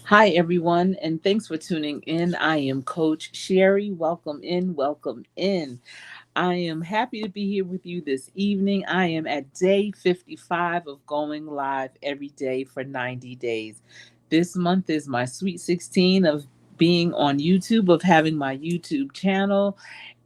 Hi, everyone, and thanks for tuning in. I am Coach Sherry. Welcome in, welcome in. I am happy to be here with you this evening. I am at day 55 of going live every day for 90 days. This month is my sweet 16 of being on YouTube, of having my YouTube channel.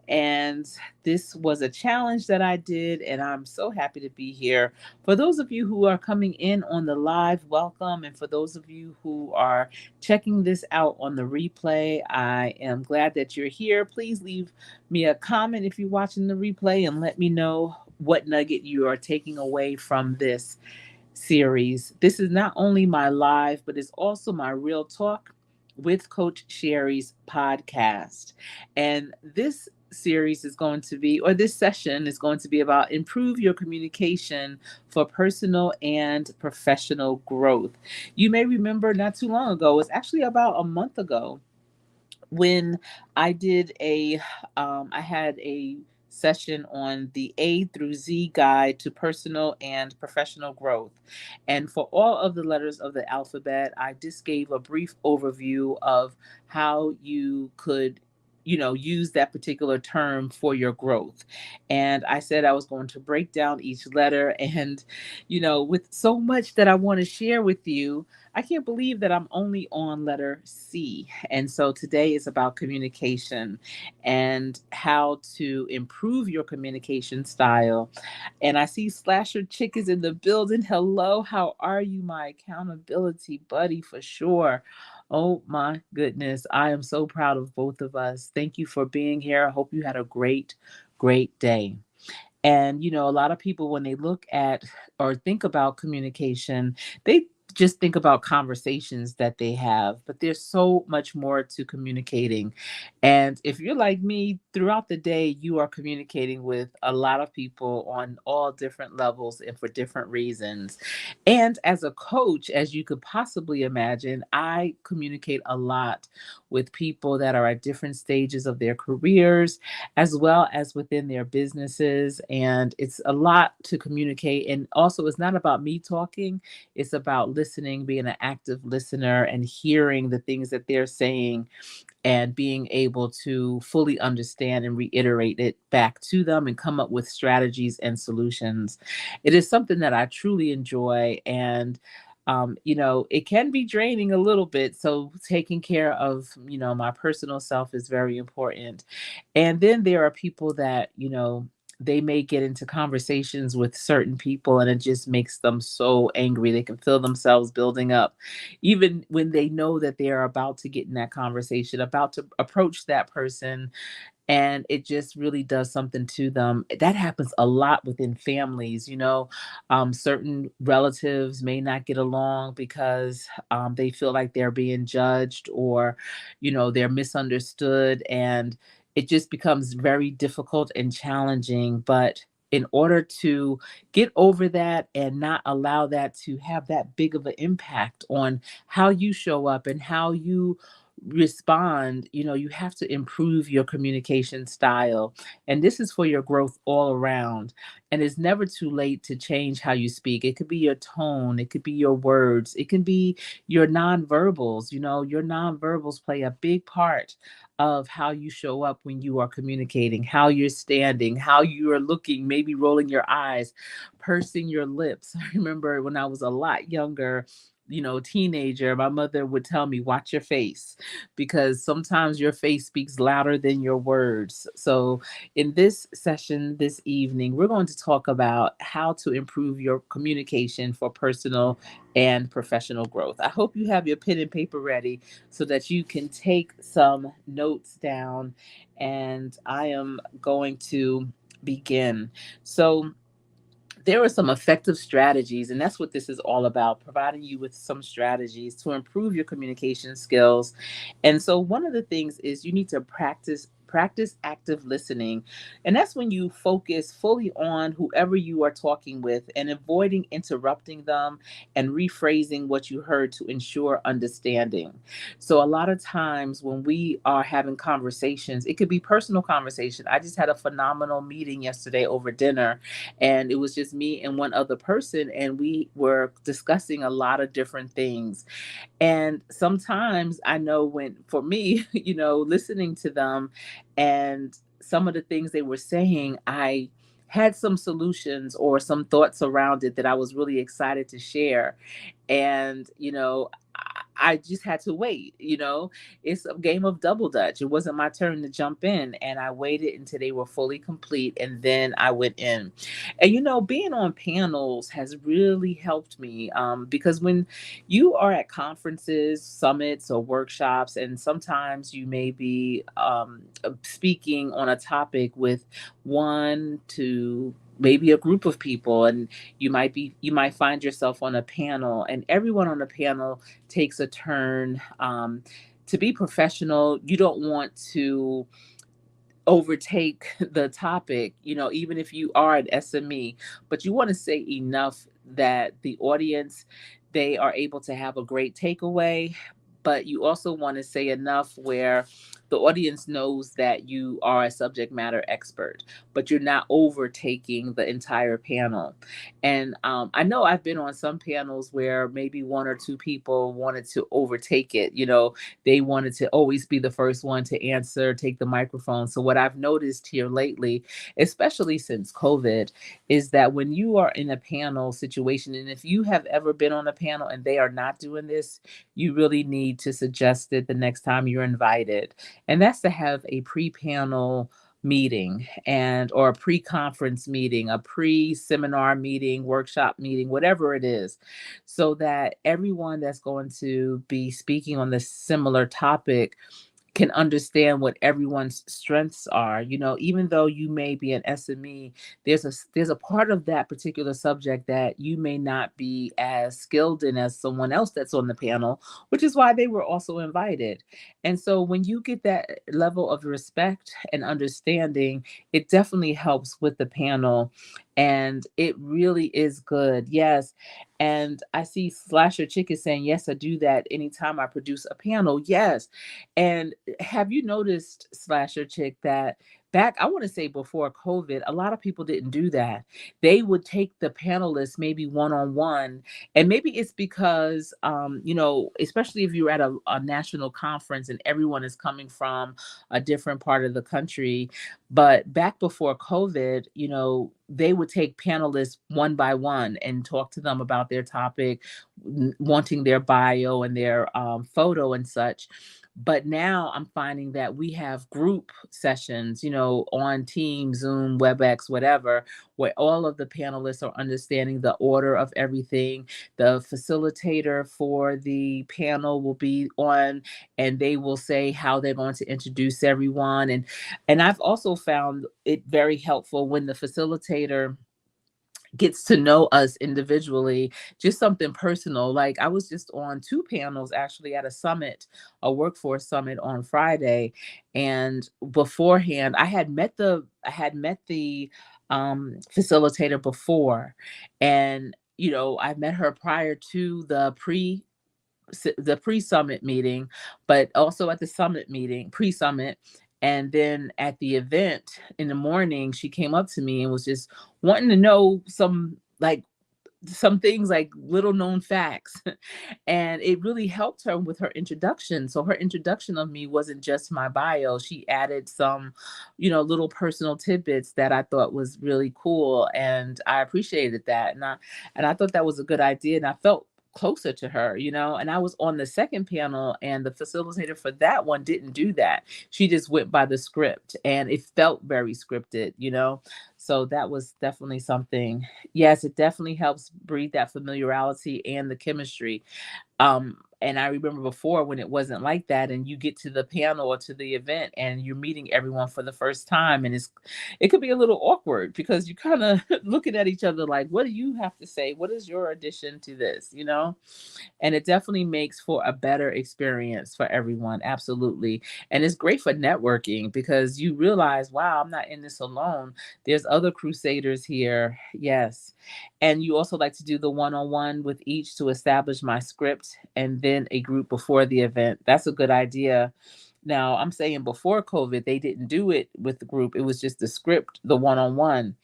And this was a challenge that I did, and I'm so happy to be here. For those of you who are coming in on the live, welcome. And for those of you who are checking this out on the replay, I am glad that you're here. Please leave me a comment if you're watching the replay and let me know what nugget you are taking away from this series. This is not only my live, but it's also my Real Talk with Coach Sherry's podcast. And this series is going to be, or this session is going to be about improve your communication for personal and professional growth. You may remember not too long ago, it's actually about a month ago, when I did I had a session on the A through Z guide to personal and professional growth. And for all of the letters of the alphabet, I just gave a brief overview of how you could use that particular term for your growth. And I said I was going to break down each letter. And with so much that I want to share with you, I can't believe that I'm only on letter C. And so today is about communication and how to improve your communication style. And I see Slasher Chick is in the building. Hello, how are you, my accountability buddy, for sure? Oh my goodness. I am so proud of both of us. Thank you for being here. I hope you had a great day. And, a lot of people, when they look at or think about communication, they just think about conversations that they have, but there's so much more to communicating. And if you're like me, throughout the day, you are communicating with a lot of people on all different levels and for different reasons. And as a coach, as you could possibly imagine, I communicate a lot with people that are at different stages of their careers as well as within their businesses. And it's a lot to communicate. And also, it's not about me talking, it's about listening, being an active listener and hearing the things that they're saying and being able to fully understand and reiterate it back to them and come up with strategies and solutions. It is something that I truly enjoy. And it can be draining a little bit. So taking care of, my personal self is very important. And then there are people that, they may get into conversations with certain people and it just makes them so angry. They can feel themselves building up, even when they know that they are about to get in that conversation, about to approach that person, and it just really does something to them. That happens a lot within families. Certain relatives may not get along because they feel like they're being judged, or they're misunderstood, and it just becomes very difficult and challenging. But in order to get over that and not allow that to have that big of an impact on how you show up and how you respond, you have to improve your communication style. And this is for your growth all around. And it's never too late to change how you speak. It could be your tone, it could be your words, it can be your nonverbals. Your nonverbals play a big part of how you show up when you are communicating, how you're standing, how you are looking, maybe rolling your eyes, pursing your lips. I remember when I was a lot younger, teenager, my mother would tell me, watch your face, because sometimes your face speaks louder than your words. So, in this session this evening, we're going to talk about how to improve your communication for personal and professional growth. I hope you have your pen and paper ready so that you can take some notes down. And I am going to begin. So, there are some effective strategies, and that's what this is all about, providing you with some strategies to improve your communication skills. And so one of the things is you need to practice Practice active listening. And that's when you focus fully on whoever you are talking with and avoiding interrupting them and rephrasing what you heard to ensure understanding. So, a lot of times when we are having conversations, it could be personal conversation. I just had a phenomenal meeting yesterday over dinner, and it was just me and one other person, and we were discussing a lot of different things. And sometimes I know when, for me, listening to them and some of the things they were saying, I had some solutions or some thoughts around it that I was really excited to share. And, I just had to wait. It's a game of double dutch. It wasn't my turn to jump in, and I waited until they were fully complete, and then I went in. And, being on panels has really helped me, because when you are at conferences, summits, or workshops, and sometimes you may be speaking on a topic with one to maybe a group of people, and you might find yourself on a panel, and everyone on the panel takes a turn, to be professional. You don't want to overtake the topic, even if you are an SME, but you want to say enough that the audience, they are able to have a great takeaway, but you also want to say enough where the audience knows that you are a subject matter expert, but you're not overtaking the entire panel. And I know I've been on some panels where maybe one or two people wanted to overtake it. They wanted to always be the first one to answer, take the microphone. So, what I've noticed here lately, especially since COVID, is that when you are in a panel situation, and if you have ever been on a panel and they are not doing this, you really need to suggest it the next time you're invited. And that's to have a pre panel meeting, and or a pre-conference meeting, a pre-seminar meeting, workshop meeting, whatever it is, so that everyone that's going to be speaking on this similar topic can understand what everyone's strengths are. Even though you may be an SME, there's a part of that particular subject that you may not be as skilled in as someone else that's on the panel, which is why they were also invited. And so when you get that level of respect and understanding, it definitely helps with the panel, and it really is good. Yes. And I see Slasher Chick is saying, yes, I do that anytime I produce a panel. Yes. And have you noticed, Slasher Chick, that back, I want to say before COVID, a lot of people didn't do that. They would take the panelists maybe one on one. And maybe it's because, especially if you're at a national conference and everyone is coming from a different part of the country. But back before COVID, they would take panelists one by one and talk to them about their topic, wanting their bio and their photo and such. But now I'm finding that we have group sessions, on Teams, Zoom, WebEx, whatever, where all of the panelists are understanding the order of everything. The facilitator for the panel will be on, and they will say how they're going to introduce everyone. And I've also found it very helpful when the facilitator gets to know us individually, just something personal. Like, I was just on two panels actually at a summit, a workforce summit on Friday. And beforehand, I had met the facilitator before. And, I met her prior to the pre-summit meeting, but also at the summit meeting, pre-summit. And then at the event in the morning, she came up to me and was just wanting to know some things, like little known facts. And it really helped her with her introduction. So her introduction of me wasn't just my bio. She added some, little personal tidbits that I thought was really cool. And I appreciated that. And I thought that was a good idea. And I felt closer to her, and I was on the second panel, and the facilitator for that one didn't do that. She just went by the script, and it felt very scripted. So that was definitely something. Yes, it definitely helps breed that familiarity and the chemistry. And I remember before when it wasn't like that, and you get to the panel or to the event and you're meeting everyone for the first time, and it could be a little awkward because you kind of looking at each other like, what do you have to say? What is your addition to this? And it definitely makes for a better experience for everyone. Absolutely. And it's great for networking because you realize, wow, I'm not in this alone. There's other crusaders here. Yes. And you also like to do the one-on-one with each to establish my script and then a group before the event. That's a good idea. Now, I'm saying before COVID, they didn't do it with the group. It was just the script, the one-on-one.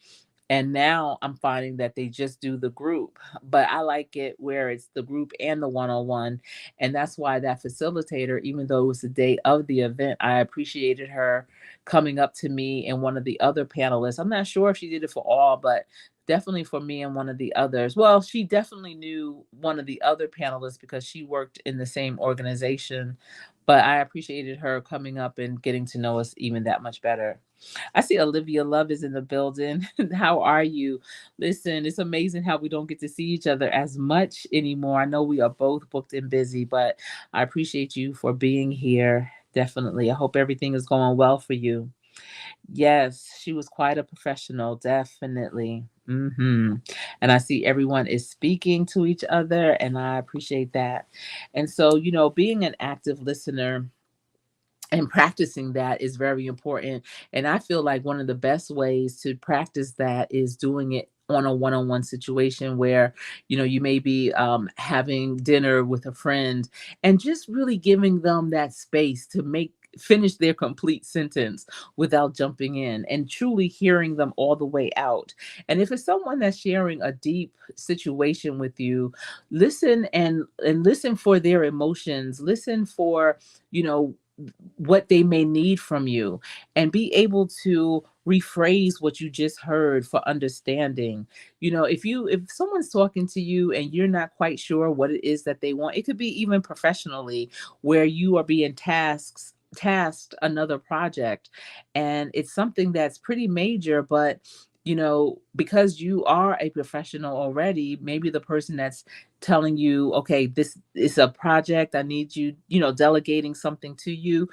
And now I'm finding that they just do the group, but I like it where it's the group and the one-on-one. And that's why that facilitator, even though it was the day of the event, I appreciated her coming up to me and one of the other panelists. I'm not sure if she did it for all, but definitely for me and one of the others. Well, she definitely knew one of the other panelists because she worked in the same organization. But I appreciated her coming up and getting to know us even that much better. I see Olivia Love is in the building. How are you? Listen, it's amazing how we don't get to see each other as much anymore. I know we are both booked and busy, but I appreciate you for being here. Definitely. I hope everything is going well for you. Yes, she was quite a professional, definitely. And I see everyone is speaking to each other, and I appreciate that. And so, being an active listener and practicing that is very important. And I feel like one of the best ways to practice that is doing it on a one-on-one situation where you may be having dinner with a friend and just really giving them that space to make finish their complete sentence without jumping in and truly hearing them all the way out. And if it's someone that's sharing a deep situation with you, listen and listen for their emotions, listen for you know what they may need from you, and be able to rephrase what you just heard for understanding. If someone's talking to you and you're not quite sure what it is that they want, it could be even professionally where you are being tasked another project, and it's something that's pretty major, but because you are a professional already, maybe the person that's telling you, okay, this is a project, I need you, delegating something to you,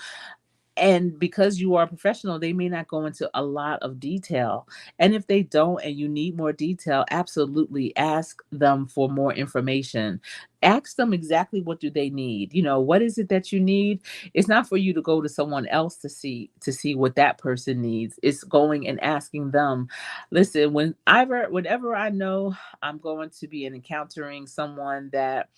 and because you are a professional, they may not go into a lot of detail. And if they don't and you need more detail, absolutely ask them for more information. Ask them exactly what do they need. What is it that you need? It's not for you to go to someone else to see what that person needs. It's going and asking them. Listen, whenever I know I'm going to be encountering someone that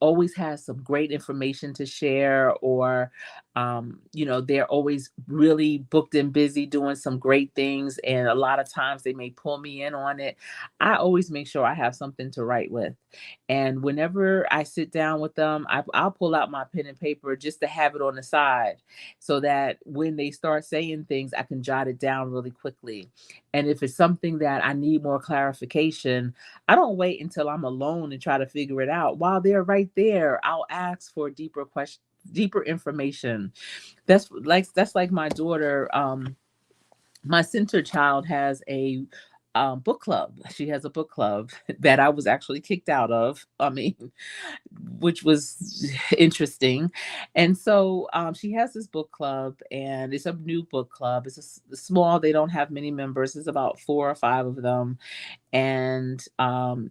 always has some great information to share, or they're always really booked and busy doing some great things, and a lot of times they may pull me in on it. I always make sure I have something to write with, and whenever I sit down with them, I'll pull out my pen and paper just to have it on the side, so that when they start saying things, I can jot it down really quickly. And if it's something that I need more clarification, I don't wait until I'm alone and try to figure it out. While they're right there, I'll ask for deeper questions, deeper information. That's like my daughter. My center child has a book club. She has a book club that I was actually kicked out of. I mean, which was interesting. And so she has this book club, and it's a new book club. Small. They don't have many members. It's about 4 or 5 of them, and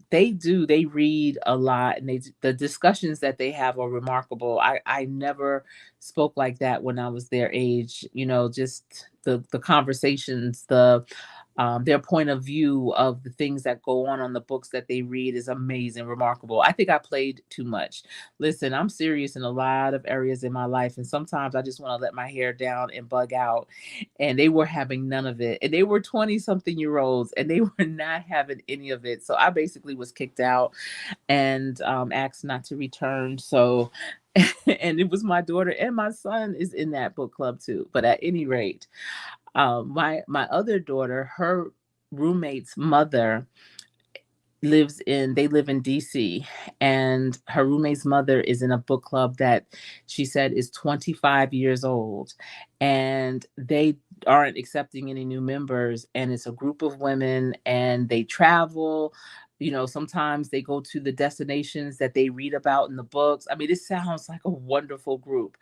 they read a lot, and the discussions that they have are remarkable. I never spoke like that when I was their age. Just the conversations, their point of view of the things that go on the books that they read is amazing, remarkable. I think I played too much. Listen, I'm serious in a lot of areas in my life, and sometimes I just want to let my hair down and bug out. And they were having none of it. And they were 20 something year olds, and they were not having any of it. So I basically was kicked out and asked not to return. So, and it was my daughter, and my son is in that book club too. But at any rate, my other daughter, her roommate's mother they live in DC, and her roommate's mother is in a book club that she said is 25 years old, and they aren't accepting any new members, and it's a group of women, and they travel. Sometimes they go to the destinations that they read about in the books. I mean, it sounds like a wonderful group.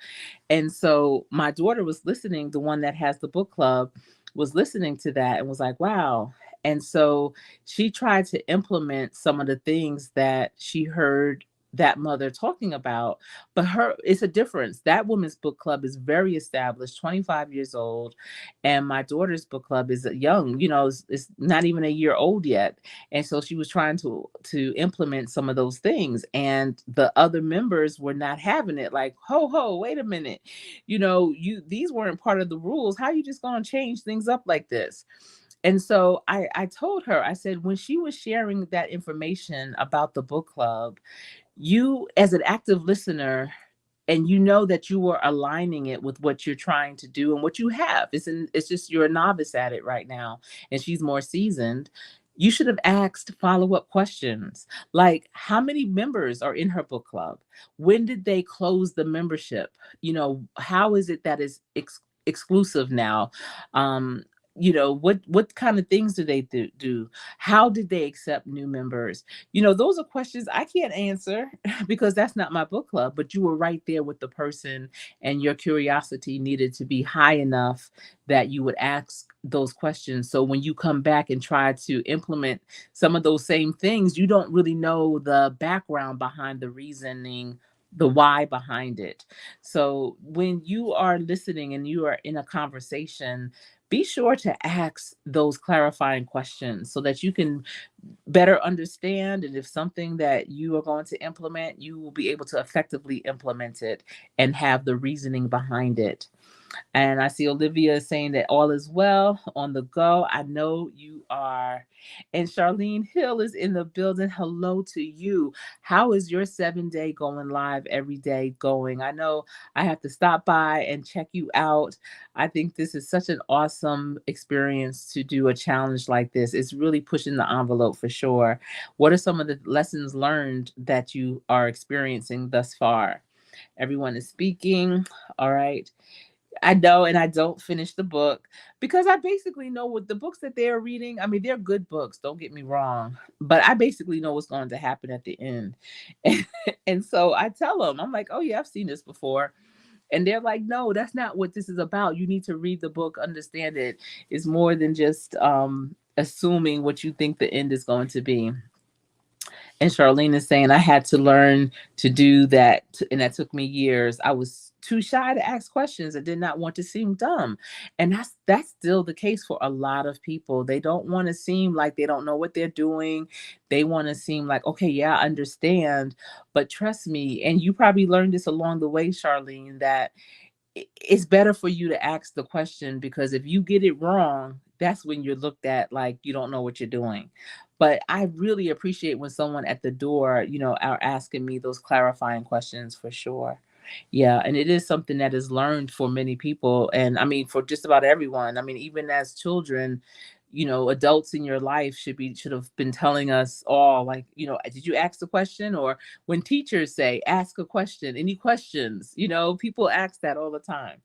And so my daughter was listening, the one that has the book club was listening to that and was like, wow. And so she tried to implement some of the things that she heard that mother talking about. But it's a difference. That woman's book club is very established, 25 years old. And my daughter's book club is young, it's not even a year old yet. And so she was trying to implement some of those things, and the other members were not having it. Like, ho, wait a minute, you these weren't part of the rules. How you just gonna change things up like this? And so I told her, I said, when she was sharing that information about the book club, you as an active listener, and you know that you are aligning it with what you're trying to do and what you have. It's just you're a novice at it right now, and she's more seasoned. You should have asked follow-up questions, like how many members are in her book club? When did they close the membership? How is it that is exclusive now? Um, what kind of things do they do? How did they accept new members? Those are questions I can't answer because that's not my book club, but you were right there with the person, and your curiosity needed to be high enough that you would ask those questions. So when you come back and try to implement some of those same things, you don't really know the background behind the reasoning, the why behind it. So when you are listening and you are in a conversation, be sure to ask those clarifying questions so that you can better understand. And if something that you are going to implement, you will be able to effectively implement it and have the reasoning behind it. And I see Olivia is saying that all is well on the go. I know you are. And Charlene Hill is in the building. Hello to you. How is your 7 day going live every day going? I know I have to stop by and check you out. I think this is such an awesome experience to do a challenge like this. It's really pushing the envelope for sure. What are some of the lessons learned that you are experiencing thus far? Everyone is speaking. All right. I know, and I don't finish the book because I basically know what the books that they're reading. I mean, they're good books, don't get me wrong, but I basically know what's going to happen at the end. And so I tell them, I'm like, oh, yeah, I've seen this before. And they're like, no, that's not what this is about. You need to read the book, understand it. It's more than just assuming what you think the end is going to be. And Charlene is saying, I had to learn to do that. And that took me years. I was too shy to ask questions. I did not want to seem dumb. And that's still the case for a lot of people. They don't want to seem like they don't know what they're doing. They want to seem like, okay, yeah, I understand. But trust me, and you probably learned this along the way, Charlene, that it's better for you to ask the question, because if you get it wrong, that's when you're looked at like you don't know what you're doing. But I really appreciate when someone at the door, are asking me those clarifying questions for sure. Yeah, and it is something that is learned for many people. And I mean, for just about everyone. I mean, even as children, adults in your life should have been telling us all, like, did you ask the question? Or when teachers say, ask a question, any questions, people ask that all the time.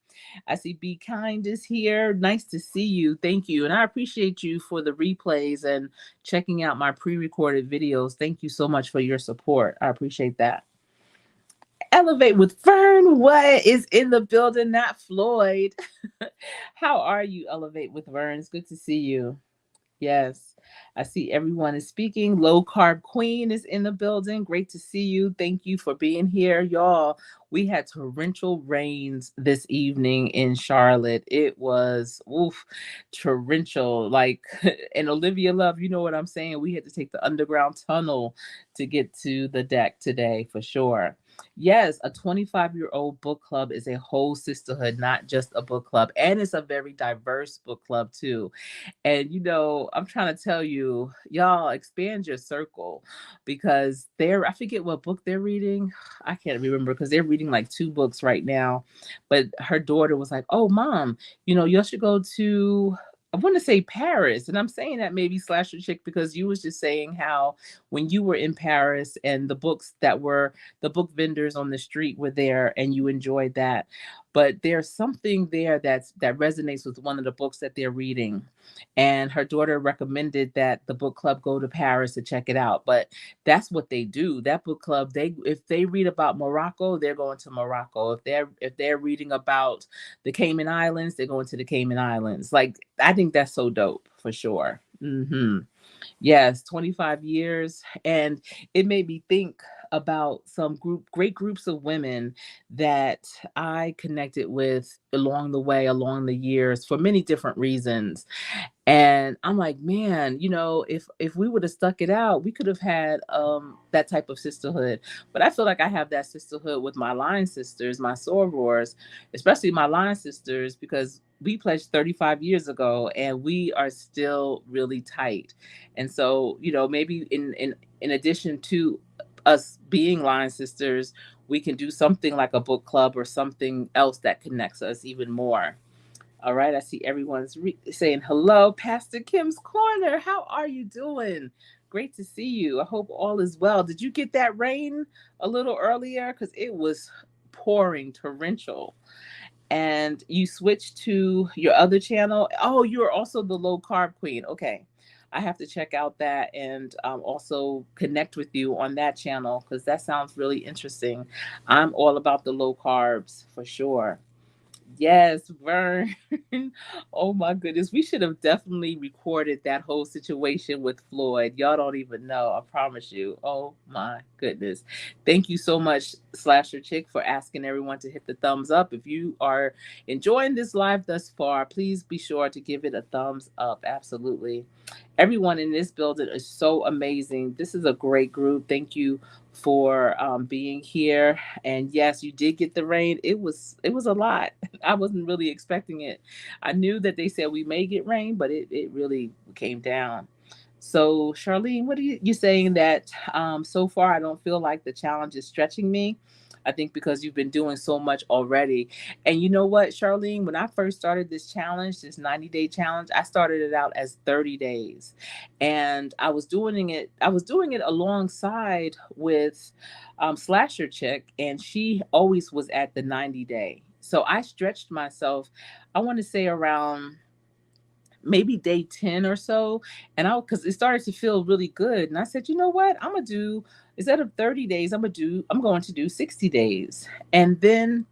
I see Be Kind is here. Nice to see you. Thank you. And I appreciate you for the replays and checking out my pre-recorded videos. Thank you so much for your support. I appreciate that. Elevate with Vern, what is in the building? Not Floyd. How are you, Elevate with Vern? It's good to see you. Yes, I see everyone is speaking. Low Carb Queen is in the building. Great to see you. Thank you for being here, y'all. We had torrential rains this evening in Charlotte. It was torrential. Like, and Olivia Love, you know what I'm saying? We had to take the underground tunnel to get to the deck today for sure. Yes, a 25-year-old book club is a whole sisterhood, not just a book club. And it's a very diverse book club, too. And I'm trying to tell you, y'all expand your circle, because I forget what book they're reading. I can't remember because they're reading like two books right now. But her daughter was like, oh, mom, y'all should go to, I want to say Paris. And I'm saying that maybe Slasher Chick because you was just saying how when you were in Paris and the books that were the book vendors on the street were there and you enjoyed that. but there's something there that resonates with one of the books that they're reading, and her daughter recommended that the book club go to Paris to check it out. But that's what they do. That book club, they if they read about Morocco, they're going to Morocco. If they're reading about the Cayman Islands, they're going to the Cayman Islands. Like, I think that's so dope for sure. Yes, 25 years. And it made me think about some great groups of women that I connected with along the way, along the years, for many different reasons. And I'm like, man, if we would have stuck it out, we could have had that type of sisterhood. But I feel like I have that sisterhood with my line sisters, my sorors, especially my line sisters, because we pledged 35 years ago and we are still really tight. And so, maybe in addition to us being line sisters, we can do something like a book club or something else that connects us even more. All right, I see everyone's saying hello. Pastor Kim's Corner, how are you doing? Great to see you. I hope all is well. Did you get that rain a little earlier? Because it was pouring torrential. And you switched to your other channel. Oh, you're also the low carb queen. Okay. I have to check out that and also connect with you on that channel because that sounds really interesting. I'm all about the low carbs for sure. Yes, Vern. Oh my goodness. We should have definitely recorded that whole situation with Floyd. Y'all don't even know. I promise you. Oh my goodness. Thank you so much, Slasher Chick, for asking everyone to hit the thumbs up. If you are enjoying this live thus far, please be sure to give it a thumbs up. Absolutely. Everyone in this building is so amazing. This is a great group. Thank you for being here. And yes, you did get the rain. It was a lot. I wasn't really expecting it. I knew that they said we may get rain, but it really came down. So, Charlene, what are you saying that so far I don't feel like the challenge is stretching me? I think because you've been doing so much already. And you know what, Charlene, when I first started this challenge, this 90-day challenge, I started it out as 30 days. And I was doing it alongside with Slasher Chick, and she always was at the 90-day. So I stretched myself, I want to say around maybe day 10 or so. And because it started to feel really good. And I said, you know what? I'm going to do, instead of 30 days, I'm going to do 60 days. And then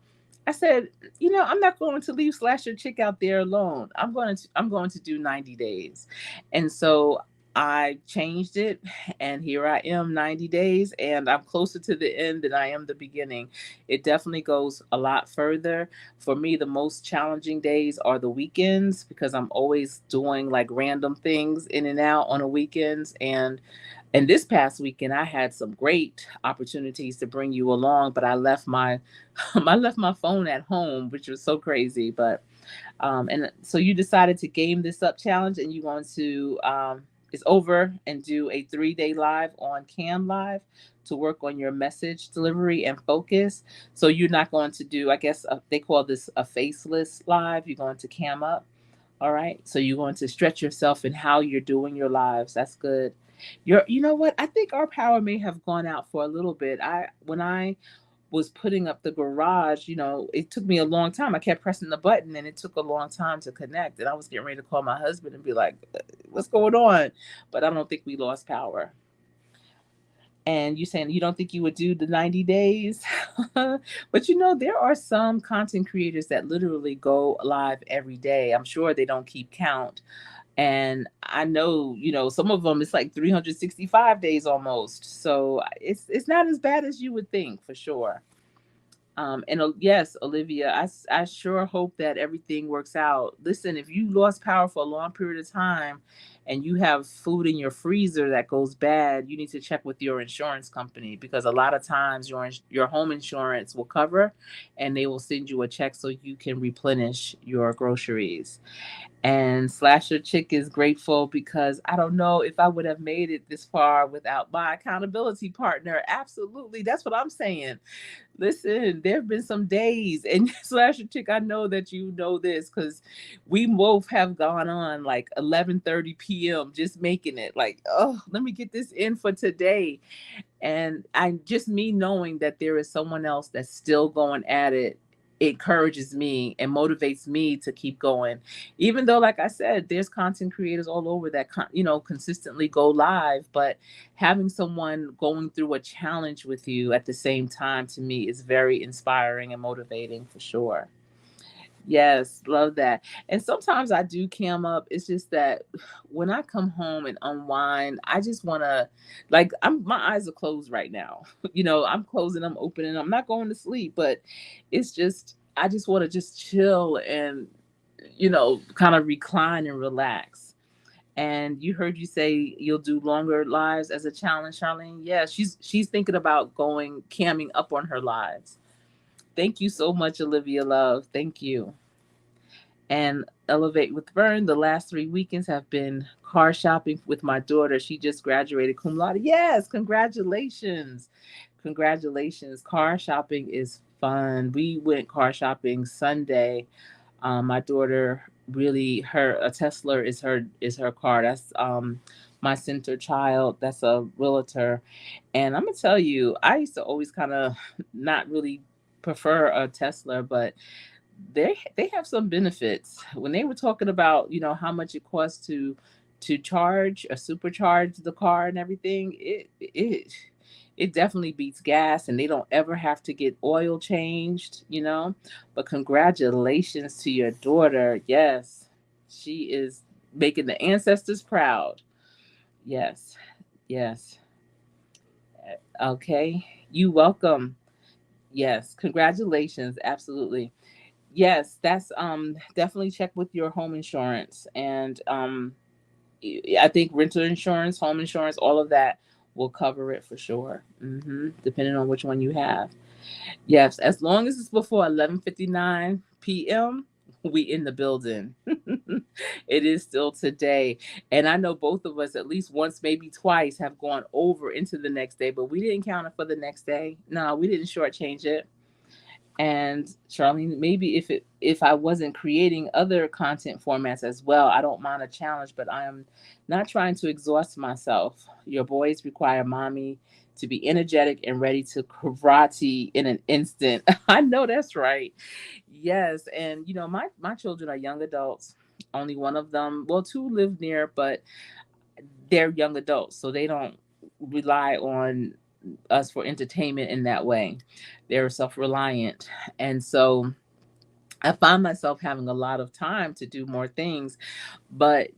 I said, I'm not going to leave Slasher Chick out there alone. I'm going to do 90 days. And so I changed it, and here I am 90 days, and I'm closer to the end than I am the beginning. It definitely goes a lot further. For me, the most challenging days are the weekends because I'm always doing like random things in and out on the weekends. And this past weekend, I had some great opportunities to bring you along, but I left my I left my phone at home, which was so crazy. But and so you decided to game this up challenge, and you want to it's over and do a 3-day live on Cam Live to work on your message delivery and focus. So you're not going to do, I guess they call this a faceless live. You're going to cam up. All right. So you're going to stretch yourself in how you're doing your lives. That's good. You know what? I think our power may have gone out for a little bit. When I was putting up the garage, it took me a long time. I kept pressing the button and it took a long time to connect. And I was getting ready to call my husband and be like, what's going on? But I don't think we lost power. And you saying you don't think you would do the 90 days? But there are some content creators that literally go live every day. I'm sure they don't keep count. And I know, some of them it's like 365 days almost. So it's not as bad as you would think for sure. And yes, Olivia, I sure hope that everything works out. Listen, if you lost power for a long period of time and you have food in your freezer that goes bad, you need to check with your insurance company because a lot of times your home insurance will cover and they will send you a check so you can replenish your groceries. And Slasher Chick is grateful because I don't know if I would have made it this far without my accountability partner. Absolutely. That's what I'm saying. Listen, there have been some days, and Slasher Chick, I know that you know this because we both have gone on like 11:30 p.m. just making it like, oh, let me get this in for today. And I just me knowing that there is someone else that's still going at it. encourages me and motivates me to keep going. Even though, like I said, there's content creators all over that, consistently go live, but having someone going through a challenge with you at the same time, to me, is very inspiring and motivating for sure. Yes, love that. And sometimes I do cam up. It's just that when I come home and unwind, I just want to, like, my eyes are closed right now. I'm closing, I'm opening, I'm not going to sleep, but it's just I just want to just chill and kind of recline and relax. And you say you'll do longer lives as a challenge, Charlene. Yeah, she's thinking about going camming up on her lives. Thank you so much, Olivia Love. Thank you. And Elevate with Vern, the last 3 weekends have been car shopping with my daughter. She just graduated cum laude. Yes, congratulations. Congratulations. Car shopping is fun. We went car shopping Sunday. My daughter really, her a Tesla is her car. That's my center child. That's a realtor. And I'm gonna tell you, I used to always kind of not really prefer a Tesla, but they have some benefits. When they were talking about how much it costs to charge or supercharge the car and everything, it definitely beats gas, and they don't ever have to get oil changed. But congratulations to your daughter. Yes, she is making the ancestors proud. Yes, yes. Okay, you welcome. Yes, congratulations, absolutely. Yes, that's definitely check with your home insurance, and I think rental insurance, home insurance, all of that will cover it for sure. Depending on which one you have. Yes, as long as it's before 11:59 p.m., we in the building. It is still today. And I know both of us at least once, maybe twice, have gone over into the next day, but we didn't count it for the next day. No, we didn't shortchange it. And Charlene, maybe if I wasn't creating other content formats as well, I don't mind a challenge, but I am not trying to exhaust myself. Your boys require mommy to be energetic and ready to karate in an instant. I know that's right. Yes, and my children are young adults. Only one of them, well, two live near, but they're young adults, so they don't rely on us for entertainment in that way. They're self-reliant. And so I find myself having a lot of time to do more things, but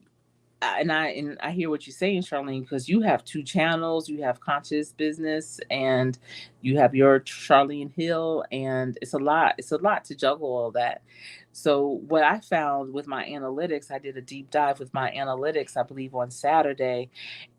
and I hear what you're saying, Charlene, because you have two channels. You have Conscious Business, and you have your Charlene Hill, and it's a lot. It's a lot to juggle all that. So what I found with my analytics, I did a deep dive with my analytics, I believe on Saturday,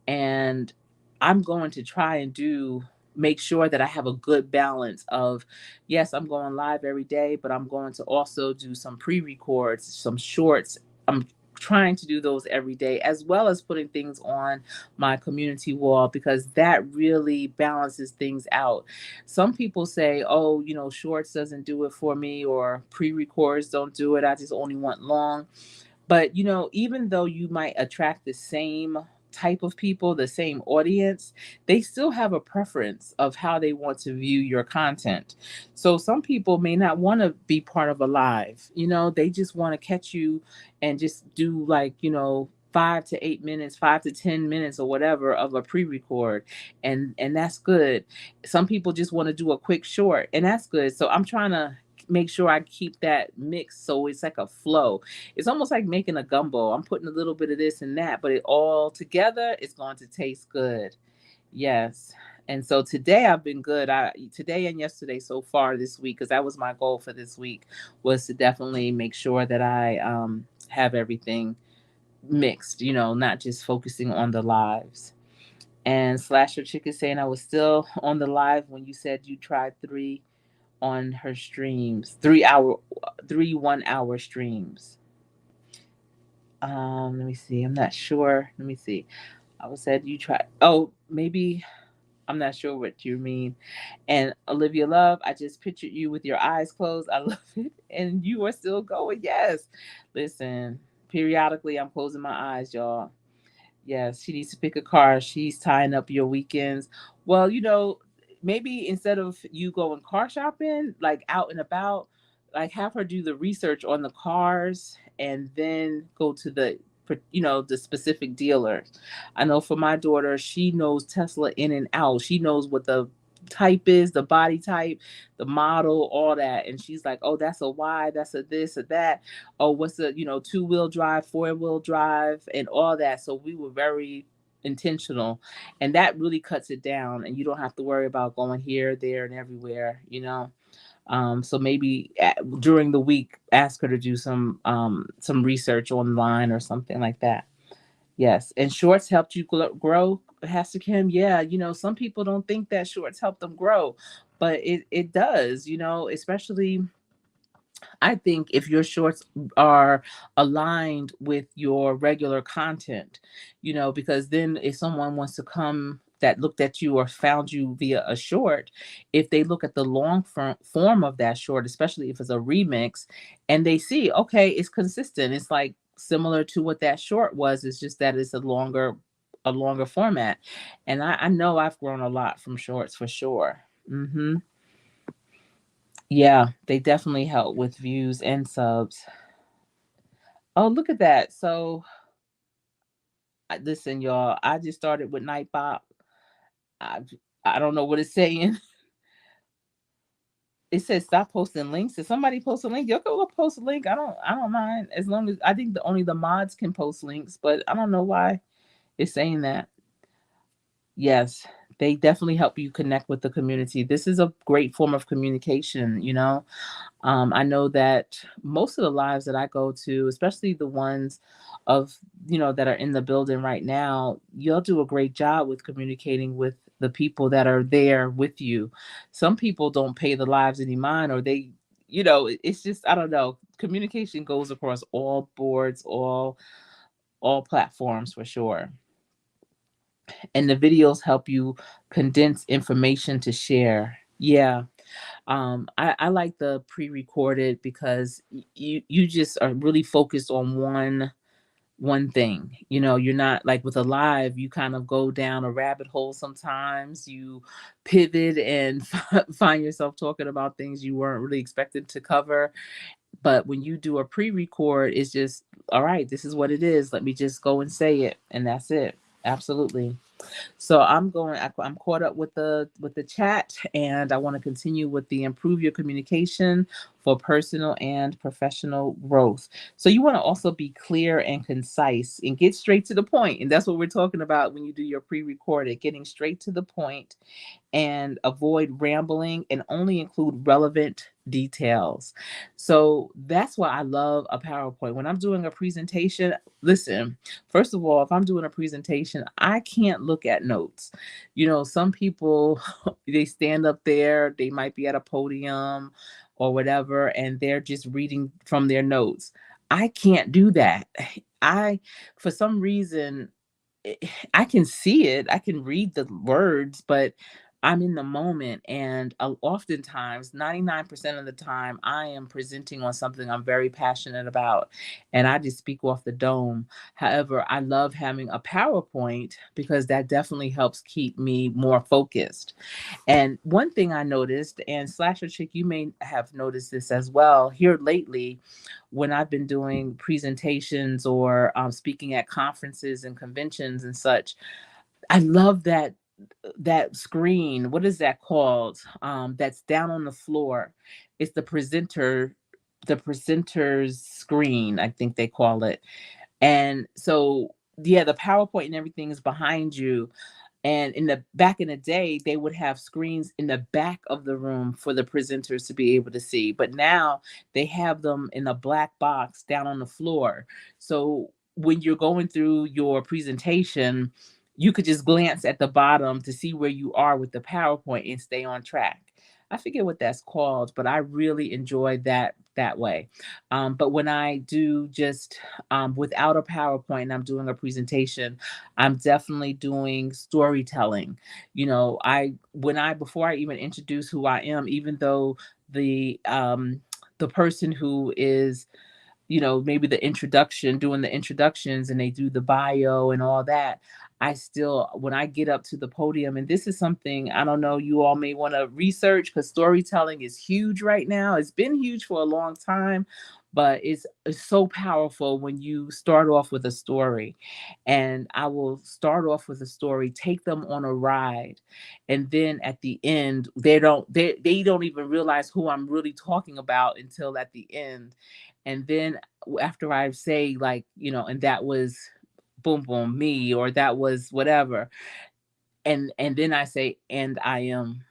and I'm going to try and do make sure that I have a good balance of, yes, I'm going live every day, but I'm going to also do some pre-records, some shorts. I'm trying to do those every day, as well as putting things on my community wall, because that really balances things out. Some people say, oh, shorts doesn't do it for me, or pre-records don't do it, I just only want long. But even though you might attract the same type of people, the same audience, they still have a preference of how they want to view your content. So some people may not want to be part of a live, they just want to catch you and just do, like, 5 to 8 minutes, 5 to 10 minutes or whatever of a pre-record. And that's good. Some people just want to do a quick short, and that's good. So I'm trying to make sure I keep that mix so it's like a flow. It's almost like making a gumbo. I'm putting a little bit of this and that, but it all together is going to taste good. Yes. And so today I've been good. Today and yesterday so far this week, because that was my goal for this week, was to definitely make sure that I have everything mixed, not just focusing on the lives. And Slasher Chick is saying I was still on the live when you said you tried three on her streams, 1 hour streams. Let me see. I'm not sure. Let me see. I was said you try. Oh, maybe I'm not sure what you mean. And Olivia Love, I just pictured you with your eyes closed. I love it, and you are still going. Yes. Listen. Periodically, I'm closing my eyes, y'all. Yes, she needs to pick a car. She's tying up your weekends. Well, maybe instead of you going car shopping, like out and about, like have her do the research on the cars and then go to the specific dealers. I know for my daughter, she knows Tesla in and out. She knows what the type is, the body type, the model, all that. And she's like, oh, that's a Y, that's a this or that. Oh, what's a, 2-wheel drive, 4-wheel drive, and all that. So we were very intentional, and that really cuts it down, and you don't have to worry about going here, there, and everywhere. So maybe during the week, ask her to do some research online or something like that. Yes, and shorts helped you grow, Pastor Kim. Yeah, some people don't think that shorts help them grow, but it does. Especially I think if your shorts are aligned with your regular content, because then if someone wants to come that looked at you or found you via a short, if they look at the long form of that short, especially if it's a remix, and they see, okay, it's consistent. It's like similar to what that short was. It's just that it's a longer format. And I know I've grown a lot from shorts for sure. Yeah, they definitely help with views and subs. Oh, look at that. So, listen, y'all, I just started with Nightbot. I I don't know what it's saying. It says stop posting links. Did somebody post a link? Y'all go post a link. I don't mind, as long as I think only the mods can post links, but I don't know why it's saying that. Yes, they definitely help you connect with the community. This is a great form of communication. I know that most of the lives that I go to, especially the ones that are in the building right now, you'll do a great job with communicating with the people that are there with you. Some people don't pay the lives any mind, or it's just, I don't know. Communication goes across all boards, all platforms for sure. And the videos help you condense information to share. Yeah. I like the pre-recorded because you just are really focused on one thing. You're not like with a live, you kind of go down a rabbit hole. Sometimes you pivot and find yourself talking about things you weren't really expected to cover. But when you do a pre-record, it's just, all right, this is what it is, let me just go and say it, and that's it. Absolutely. So I'm caught up with the chat, and I want to continue with the improve your communication for personal and professional growth. So you want to also be clear and concise and get straight to the point. And that's what we're talking about when you do your pre-recorded, getting straight to the point and avoid rambling and only include relevant details. So that's why I love a PowerPoint. When I'm doing a presentation, listen, first of all, if I'm doing a presentation, I can't look at notes. Some people, they stand up there, they might be at a podium or whatever, and they're just reading from their notes. I can't do that. I, for some reason, eh, I can see it, I can read the words, but I'm in the moment. And oftentimes, 99% of the time, I am presenting on something I'm very passionate about, and I just speak off the dome. However, I love having a PowerPoint because that definitely helps keep me more focused. And one thing I noticed, and Slasher Chick, you may have noticed this as well here lately, when I've been doing presentations or speaking at conferences and conventions and such, I love that screen. What is that called? That's down on the floor. It's the presenter's screen, I think they call it. And so, yeah, the PowerPoint and everything is behind you. And back in the day, they would have screens in the back of the room for the presenters to be able to see. But now they have them in a black box down on the floor. So when you're going through your presentation, you could just glance at the bottom to see where you are with the PowerPoint and stay on track. I forget what that's called, but I really enjoy that way. But when I do just without a PowerPoint and I'm doing a presentation, I'm definitely doing storytelling. I when I before I even introduce who I am, even though the person who is, maybe the introduction, doing the introductions, and they do the bio and all that, I still, when I get up to the podium, and this is something I don't know, you all may want to research because storytelling is huge right now. It's been huge for a long time, but it's so powerful when you start off with a story. And I will start off with a story, take them on a ride, and then at the end, they don't even realize who I'm really talking about until at the end. And then after I say, like, and that was boom boom me, or that was whatever, and then I say, and I am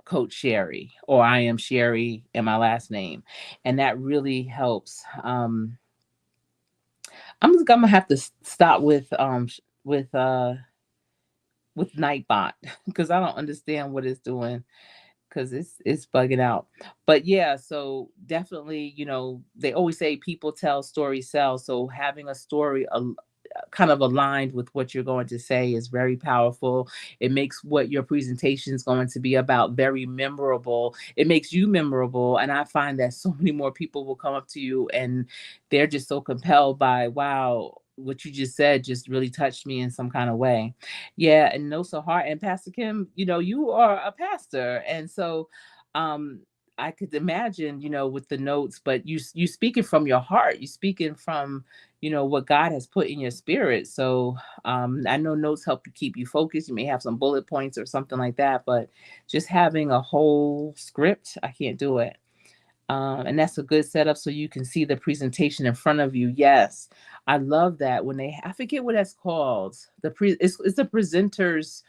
Coach Sherry, or I am Sherry and my last name. And that really helps. I'm gonna have to stop with Nightbot because I don't understand what it's doing, because it's bugging out. But yeah, so definitely, they always say people tell, stories sell. So having a story kind of aligned with what you're going to say is very powerful. It makes what your presentation is going to be about very memorable. It makes you memorable. And I find that so many more people will come up to you and they're just so compelled by, wow, what you just said just really touched me in some kind of way. Yeah, and no, so hard. And Pastor Kim, you are a pastor. And so um I could imagine, with the notes, but you speaking from your heart, you speaking from, what God has put in your spirit. So I know notes help you keep you focused. You may have some bullet points or something like that, but just having a whole script, I can't do it. And that's a good setup so you can see the presentation in front of you. Yes, I love that when I forget what that's called. It's the presenter's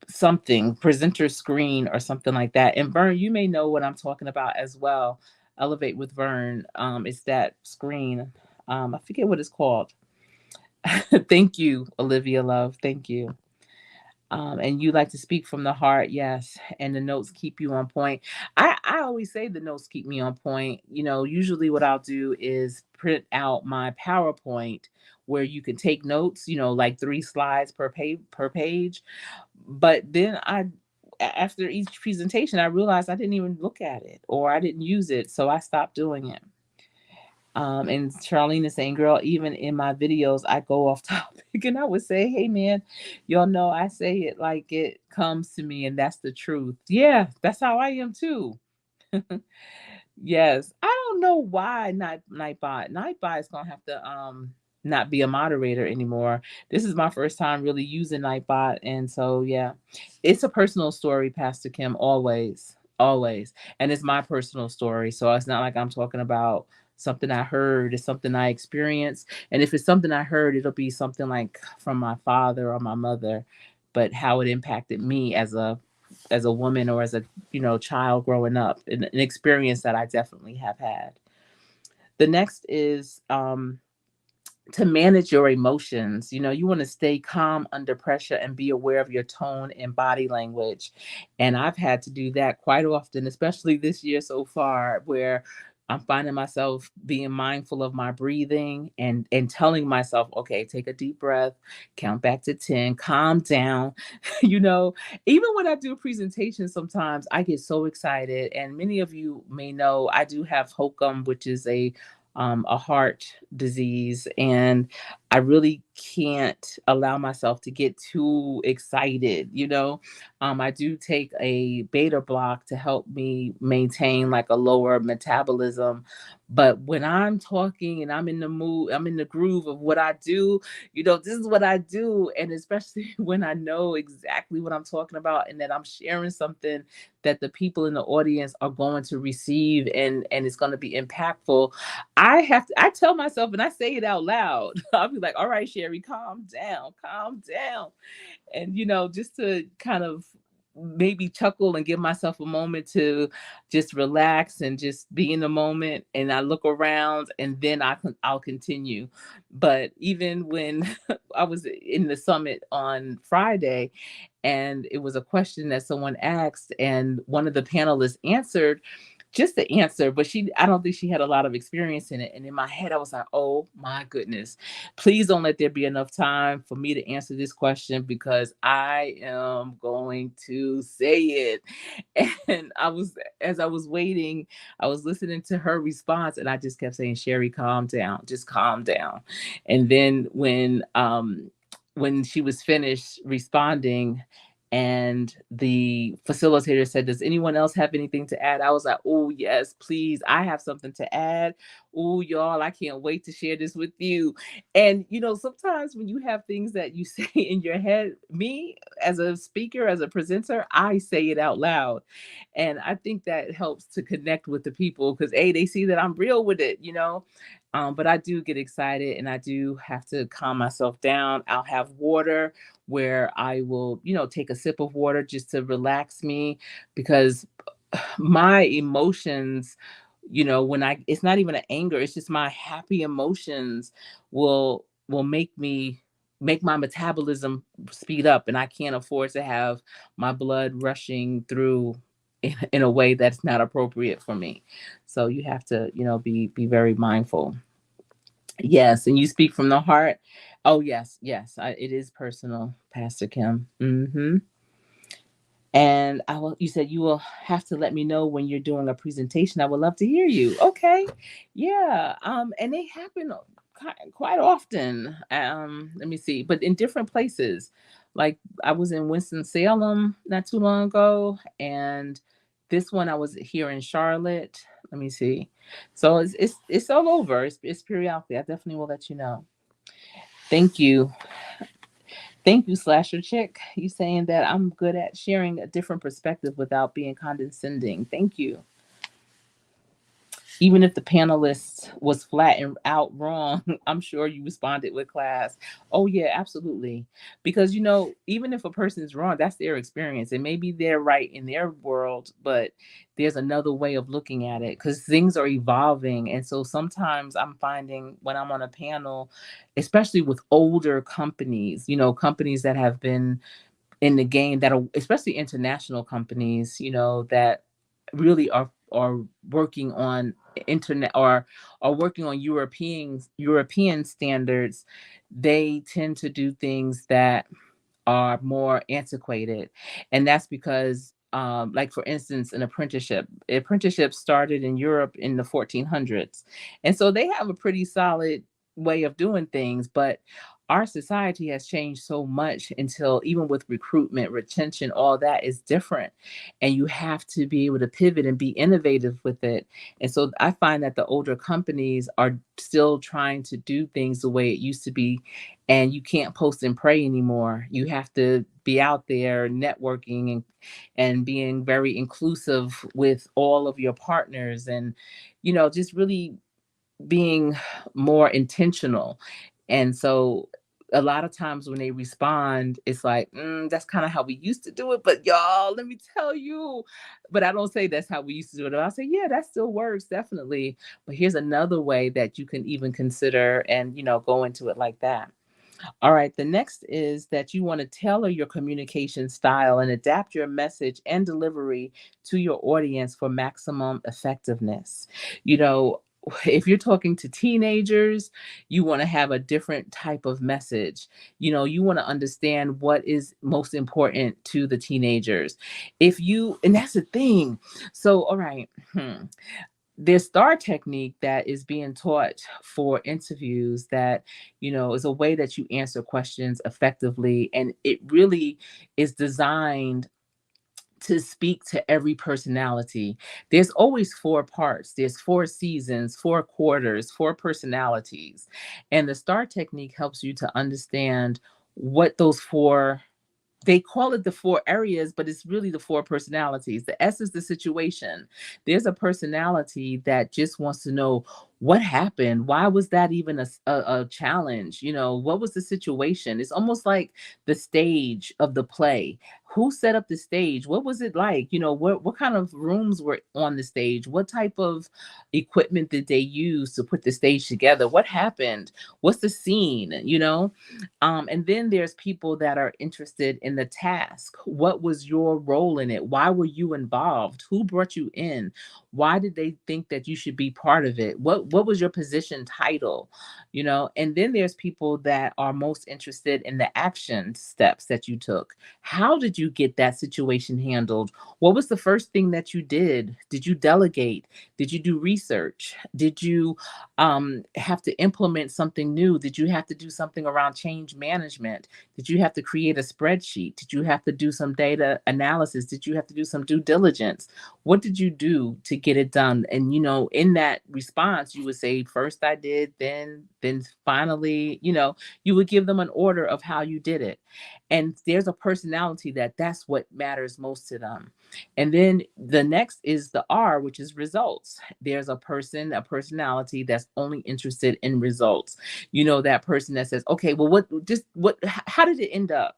something, presenter screen or something like that. And Vern, you may know what I'm talking about as well. Elevate with Vern. It's that screen. I forget what it's called. Thank you, Olivia Love. Thank you. And you like to speak from the heart, yes. And the notes keep you on point. I always say the notes keep me on point. Usually what I'll do is print out my PowerPoint where you can take notes, like 3 slides per page. But then after each presentation, I realized I didn't even look at it or I didn't use it. So I stopped doing it. And Charlene is saying, girl, even in my videos, I go off topic and I would say, hey, man, y'all know I say it like it comes to me, and that's the truth. Yeah, that's how I am too. Yes. I don't know why not Nightbot. Nightbot is gonna have to not be a moderator anymore. This is my first time really using Nightbot. And so yeah, it's a personal story, Pastor Kim, always. Always. And it's my personal story. So it's not like I'm talking about something I heard, it's something I experienced. And if it's something I heard, it'll be something like from my father or my mother, but how it impacted me as a woman or as a child growing up, an experience that I definitely have had. The next is to manage your emotions. You want to stay calm under pressure and be aware of your tone and body language. And I've had to do that quite often, especially this year so far, where I'm finding myself being mindful of my breathing and telling myself, okay, take a deep breath, count back to 10, calm down. you know, Even when I do presentations, sometimes I get so excited. And many of you may know I do have HOCM, which is a heart disease, and I really can't allow myself to get too excited. I do take a beta block to help me maintain like a lower metabolism. But when I'm talking and I'm in the mood, I'm in the groove of what I do, this is what I do. And especially when I know exactly what I'm talking about and that I'm sharing something that the people in the audience are going to receive, and it's going to be impactful. I tell myself, and I say it out loud. I'll be like, all right, Sherry, calm down. And, just to kind of maybe chuckle and give myself a moment to just relax and just be in the moment. And I look around and then I'll continue. But even when I was in the summit on Friday, and it was a question that someone asked, and one of the panelists answered just the answer, but I don't think she had a lot of experience in it. And in my head, I was like, oh my goodness, please don't let there be enough time for me to answer this question because I am going to say it. And as I was waiting, I was listening to her response, and I just kept saying, Sherry, calm down, just calm down. And then when when she was finished responding, and the facilitator said, "Does anyone else have anything to add?" I was like, "Oh, yes, please. I have something to add. Oh, y'all, I can't wait to share this with you." And, sometimes when you have things that you say in your head, me as a speaker, as a presenter, I say it out loud. And I think that helps to connect with the people because, A, they see that I'm real with it. But I do get excited and I do have to calm myself down. I'll have water where I will, take a sip of water just to relax me because my emotions, when it's not even an anger, it's just my happy emotions will make my metabolism speed up, and I can't afford to have my blood rushing through in a way that's not appropriate for me. So you have to, be very mindful. Yes, and you speak from the heart. Oh, yes, yes, it is personal, Pastor Kim. And you said you will have to let me know when you're doing a presentation. I would love to hear you. Okay. Yeah. And they happen quite often. Let me see, but in different places. Like I was in Winston-Salem not too long ago, and this one I was here in Charlotte. Let me see. So it's all over. It's periodically. I definitely will let you know. Thank you. Thank you, Slasher Chick. You saying that I'm good at sharing a different perspective without being condescending. Thank you. Even if the panelist was flat and out wrong, I'm sure you responded with class. Oh, yeah, absolutely. Because, even if a person is wrong, that's their experience. And maybe they're right in their world, but there's another way of looking at it because things are evolving. And so sometimes I'm finding when I'm on a panel, especially with older companies, companies that have been in the game that are especially international companies, that really are working on internet or are working on European standards. They tend to do things that are more antiquated. And that's because, like for instance, an apprenticeship started in Europe in the 1400s. And so they have a pretty solid way of doing things. But our society has changed so much until even with recruitment, retention, all that is different. And you have to be able to pivot and be innovative with it. And so I find that the older companies are still trying to do things the way it used to be, and you can't post and pray anymore. You have to be out there networking and being very inclusive with all of your partners, and just really being more intentional. And so a lot of times when they respond, it's like, that's kind of how we used to do it. But y'all, let me tell you, but I don't say that's how we used to do it. I'll say, yeah, that still works, definitely. But here's another way that you can even consider and, go into it like that. All right. The next is that you want to tailor your communication style and adapt your message and delivery to your audience for maximum effectiveness. You know, if you're talking to teenagers, you want to have a different type of message. You want to understand what is most important to the teenagers. And that's the thing. So, all right. There's STAR technique that is being taught for interviews that, is a way that you answer questions effectively. And it really is designed to speak to every personality. There's always four parts. There's four seasons, four quarters, four personalities. And the STAR technique helps you to understand what those four, they call it the four areas, but it's really the four personalities. The S is the situation. There's a personality that just wants to know what happened. Why was that even a challenge? What was the situation? It's almost like the stage of the play. Who set up the stage? What was it like? What kind of rooms were on the stage? What type of equipment did they use to put the stage together? What happened? What's the scene? And then there's people that are interested in the task. What was your role in it? Why were you involved? Who brought you in? Why did they think that you should be part of it? What what was your position title, and then there's people that are most interested in the action steps that you took. How did you get that situation handled? What was the first thing that you did? Did you delegate? Did you do research? Did you have to implement something new? Did you have to do something around change management? Did you have to create a spreadsheet? Did you have to do some data analysis? Did you have to do some due diligence? What did you do to get it done? And in that response, you would say, first I did, then finally, you would give them an order of how you did it. And there's a personality that's what matters most to them. And then the next is the R, which is results. There's a personality that's only interested in results. That person that says, okay, well, how did it end up?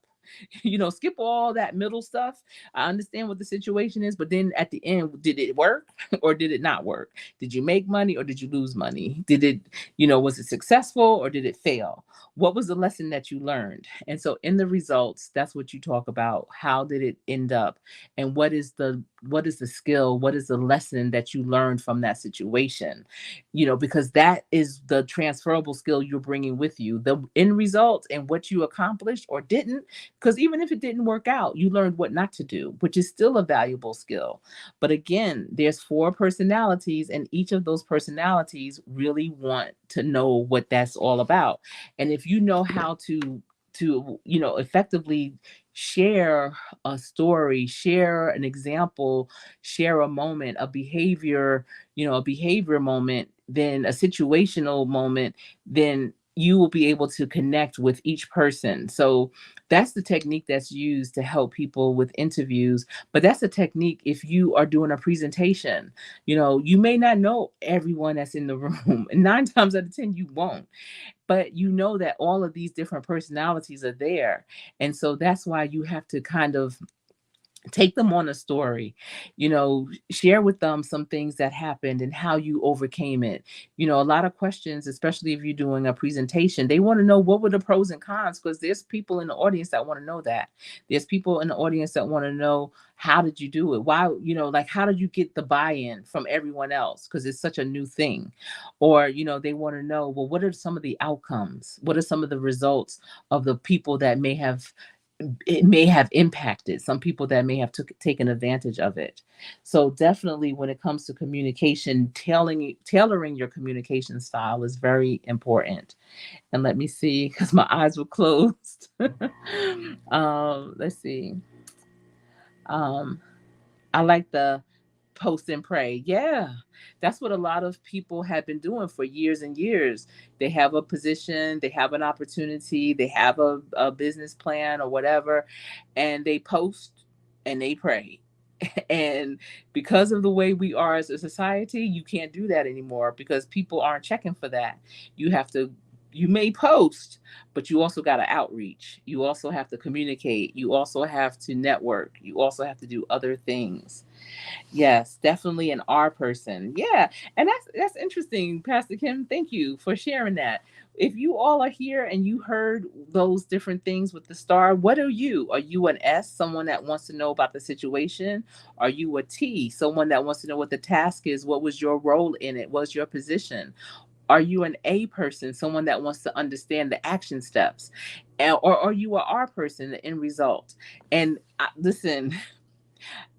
Skip all that middle stuff. I understand what the situation is, but then at the end, did it work or did it not work? Did you make money or did you lose money? Was it successful or did it fail? What was the lesson that you learned? And so in the results, that's what you talk about. How did it end up? And what is the skill? What is the lesson that you learned from that situation? Because that is the transferable skill you're bringing with you. The end result and what you accomplished or didn't, because even if it didn't work out, you learned what not to do, which is still a valuable skill. But again, there's 4 personalities, and each of those personalities really want to know what that's all about. And if you know how to effectively share a story, share an example, share a moment, a behavior moment, then a situational moment, then you will be able to connect with each person. So that's the technique that's used to help people with interviews. But that's a technique if you are doing a presentation. You may not know everyone that's in the room, and 9 times out of 10, you won't. But you know that all of these different personalities are there. And so that's why you have to kind of take them on a story, share with them some things that happened and how you overcame it. A lot of questions, especially if you're doing a presentation, they want to know what were the pros and cons, because there's people in the audience that want to know that. There's people in the audience that want to know, how did you do it? Why, like, how did you get the buy-in from everyone else? Because it's such a new thing. Or, they want to know, well, what are some of the outcomes? What are some of the results of the people that may have impacted some people that may have taken advantage of it. So definitely when it comes to communication, tailoring your communication style is very important. And let me see, because my eyes were closed. Let's see. Um, I like the post and pray. Yeah. That's what a lot of people have been doing for years and years. They have a position, they have an opportunity, they have a business plan or whatever, and they post and they pray. And because of the way we are as a society, you can't do that anymore because people aren't checking for that. You have to, you may post, but you also got to outreach. You also have to communicate. You also have to network. You also have to do other things. Yes, definitely an R person. Yeah. And that's interesting, Pastor Kim. Thank you for sharing that. If you all are here and you heard those different things with the star, what are you? Are you an S, someone that wants to know about the situation? Are you a T, someone that wants to know what the task is? What was your role in it? What's your position? Are you an A person, someone that wants to understand the action steps? Or are you a R person, the end result? And listen,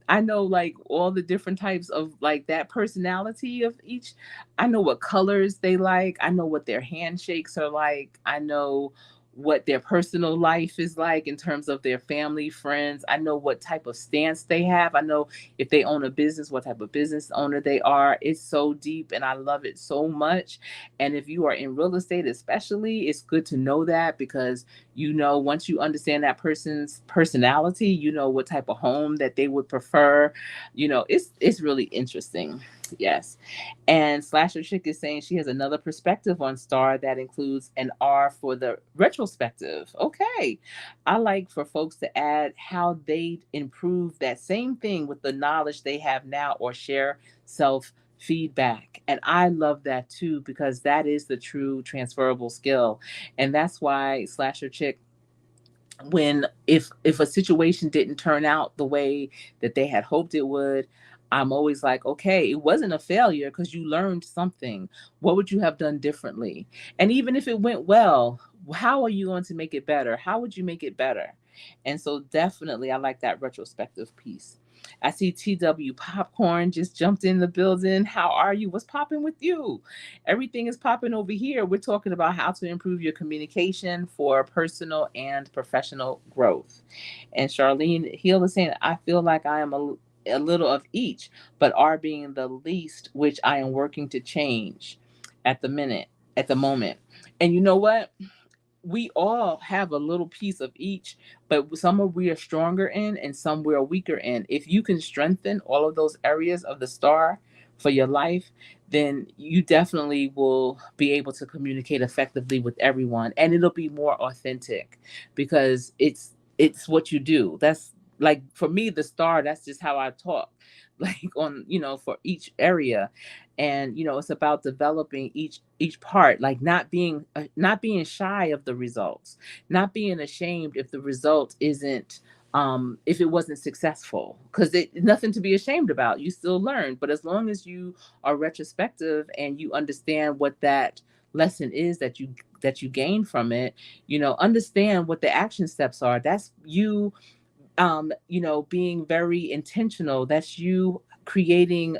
I know like all the different types of like that personality of each. I know what colors they like. I know what their handshakes are like. I know what their personal life is like in terms of their family, friends. I know what type of stance they have. I know if they own a business, what type of business owner they are. It's so deep and I love it so much. And if you are in real estate, especially, it's good to know that because once you understand that person's personality, what type of home that they would prefer. It's really interesting. Yes. And Slasher Chick is saying she has another perspective on Star that includes an R for the retrospective. Okay. I like for folks to add how they improve that same thing with the knowledge they have now or share self feedback. And I love that too, because that is the true transferable skill. And that's why Slasher Chick, when if a situation didn't turn out the way that they had hoped it would, I'm always like, okay, it wasn't a failure because you learned something. What would you have done differently? And even if it went well, how are you going to make it better? How would you make it better? And so definitely I like that retrospective piece. I see TW Popcorn just jumped in the building. How are you? What's popping with you? Everything is popping over here. We're talking about how to improve your communication for personal and professional growth. And Charlene Hill is saying, I feel like I am a little of each, but are being the least, which I am working to change at the minute, at the moment. And you know what? We all have a little piece of each, but some of we are stronger in and some we are weaker in. If you can strengthen all of those areas of the star for your life, then you definitely will be able to communicate effectively with everyone, and it'll be more authentic because it's what you do. That's like for me, the star, that's just how I talk. Like on, for each area. And it's about developing each part, like not being shy of the results, not being ashamed if the result isn't if it wasn't successful, because it nothing to be ashamed about. You still learn, but as long as you are retrospective and you understand what that lesson is that you gain from it, understand what the action steps are. That's you, being very intentional. That's you creating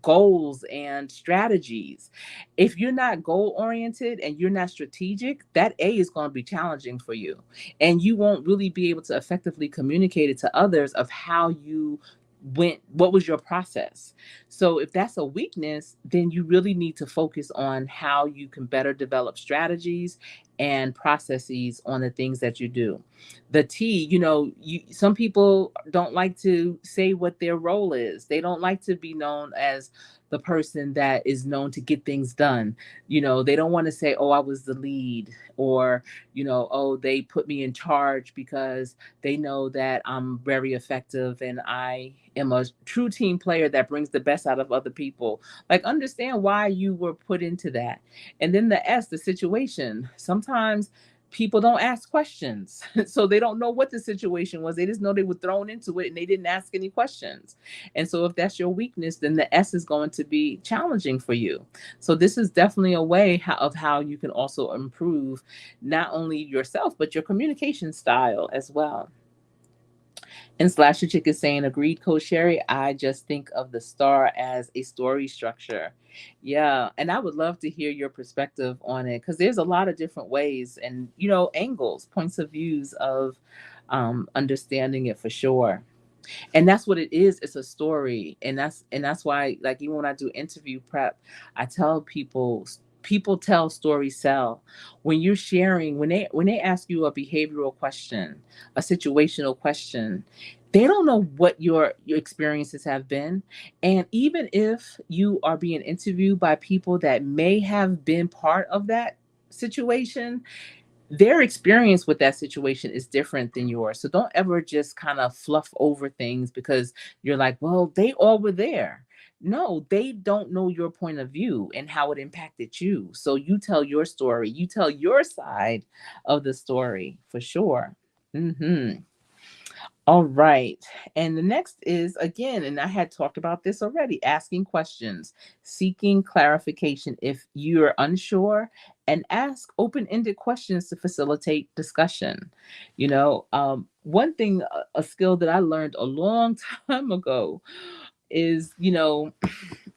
goals and strategies. If you're not goal oriented and you're not strategic, that A is going to be challenging for you. And you won't really be able to effectively communicate it to others of how you went, what was your process. So if that's a weakness, then you really need to focus on how you can better develop strategies and processes on the things that you do. The T, some people don't like to say what their role is. They don't like to be known as the person that is known to get things done. They don't want to say, oh, I was the lead, or, oh, they put me in charge, because they know that I'm very effective and I am a true team player that brings the best out of other people. Like, understand why you were put into that. And then the S, the situation. Sometimes people don't ask questions. So they don't know what the situation was. They just know they were thrown into it and they didn't ask any questions. And so if that's your weakness, then the S is going to be challenging for you. So this is definitely a way of how you can also improve not only yourself, but your communication style as well. And Slasher Chick is saying, agreed, Coach Sherry. I just think of the star as a story structure. Yeah. And I would love to hear your perspective on it, because there's a lot of different ways and, angles, points of views of understanding it for sure. And that's what it is. It's a story. And that's why, like, even when I do interview prep, I tell people tell, stories sell. When you're sharing, when they ask you a behavioral question, a situational question, they don't know what your experiences have been. And even if you are being interviewed by people that may have been part of that situation, their experience with that situation is different than yours. So don't ever just kind of fluff over things because you're like, well, they all were there. No, they don't know your point of view and how it impacted you. So you tell your story, you tell your side of the story for sure. Hmm. All right. And the next is, again, and I had talked about this already, asking questions, seeking clarification if you're unsure, and ask open ended questions to facilitate discussion. One thing, a skill that I learned a long time ago is,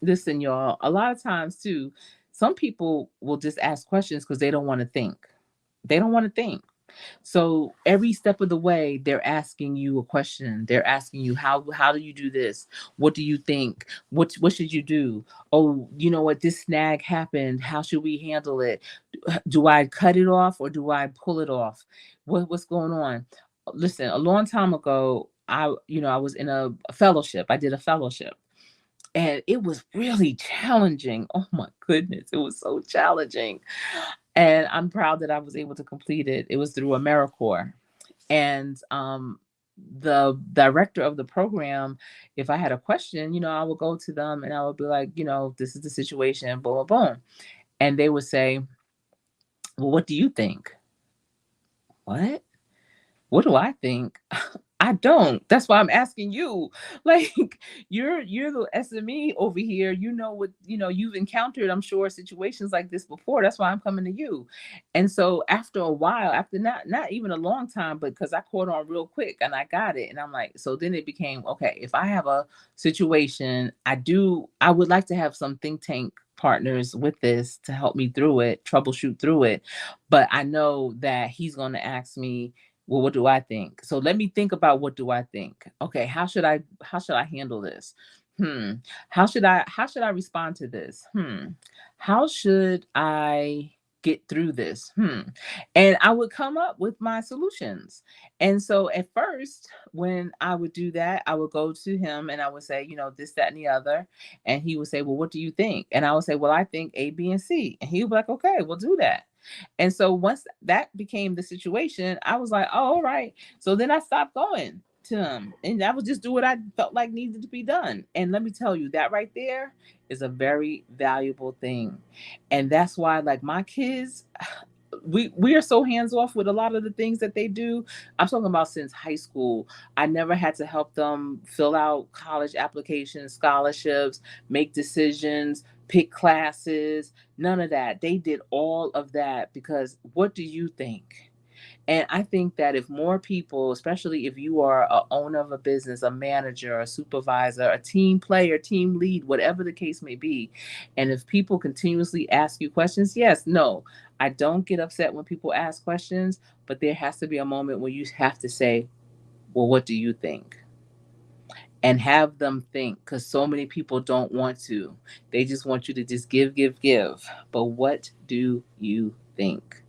listen, y'all, a lot of times too, some people will just ask questions because they don't want to think. They don't want to think. So every step of the way, they're asking you a question. They're asking you, how do you do this? What do you think? What should you do? Oh, you know what? This snag happened. How should we handle it? Do I cut it off or do I pull it off? What's going on? Listen, a long time ago, I was in a fellowship. I did a fellowship. And it was really challenging. Oh my goodness, it was so challenging. And I'm proud that I was able to complete it. It was through AmeriCorps. And the director of the program, if I had a question, I would go to them and I would be like, this is the situation, boom, boom, boom. And they would say, well, what do you think? What? What do I think? I don't. That's why I'm asking you. Like you're the SME over here. You know what, you've encountered, I'm sure, situations like this before. That's why I'm coming to you. And so after a while, after not even a long time, but because I caught on real quick and I got it. And I'm like, so then it became, okay, if I have a situation, I would like to have some think tank partners with this to help me through it, troubleshoot through it. But I know that he's going to ask me, well, what do I think? So let me think about, what do I think? Okay, how should I handle this? Hmm. How should I respond to this? How should I get through this? And I would come up with my solutions. And so at first, when I would do that, I would go to him and I would say, this, that, and the other. And he would say, well, what do you think? And I would say, well, I think A, B, and C. And he would be like, okay, we'll do that. And so once that became the situation, I was like, oh, all right. So then I stopped going to him and I would just do what I felt like needed to be done. And let me tell you, that right there is a very valuable thing. And that's why, like, my kids, we are so hands off with a lot of the things that they do. I'm talking about since high school. I never had to help them fill out college applications, scholarships, make decisions, pick classes, none of that. They did all of that because what do you think? And I think that if more people, especially if you are a owner of a business, a manager, a supervisor, a team player, team lead, whatever the case may be, and if people continuously ask you questions, yes, no, I don't get upset when people ask questions, but there has to be a moment where you have to say, well, what do you think? And have them think, because so many people don't want to. They just want you to just give, give, give. But what do you think?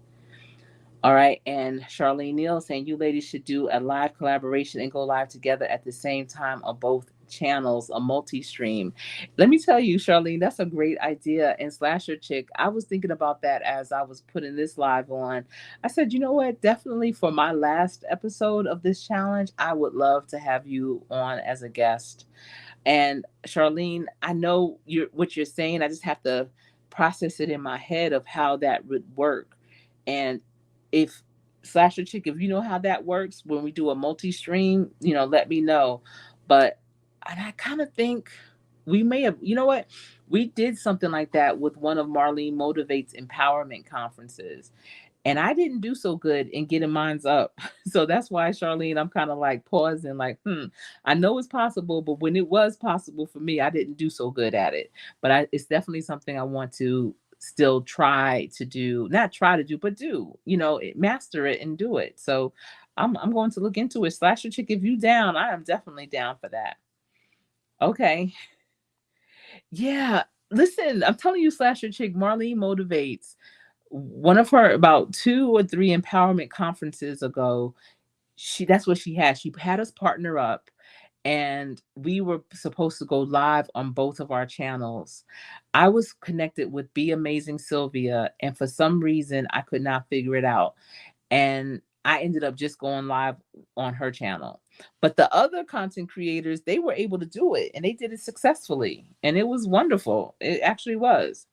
All right. And Charlene Neal saying you ladies should do a live collaboration and go live together at the same time on both channels, a multi-stream. Let me tell you, Charlene, that's a great idea. And Slasher Chick, I was thinking about that as I was putting this live on. I said, you know what? Definitely for my last episode of this challenge, I would love to have you on as a guest. And Charlene, I know what you're saying. I just have to process it in my head of how that would work. And if Slasher Chick, if you know how that works when we do a multi-stream, let me know. But and I kind of think we may have, you know what? We did something like that with one of Marlene Motivate's empowerment conferences. And I didn't do so good in getting mines up. So that's why, Charlene, I'm kind of like pausing, like, I know it's possible, but when it was possible for me, I didn't do so good at it. But it's definitely something I want to still try to do, not try to do, but do, master it and do it. So I'm going to look into it. Slasher Chick, if you down, I am definitely down for that. Okay. Yeah. Listen, I'm telling you, Slasher Chick, Marlene motivates. One of her about 2 or 3 empowerment conferences ago, that's what she had. She had us partner up and we were supposed to go live on both of our channels. I was connected with Be Amazing Sylvia, and for some reason I could not figure it out. And I ended up just going live on her channel. But the other content creators, they were able to do it and they did it successfully. And it was wonderful. It actually was.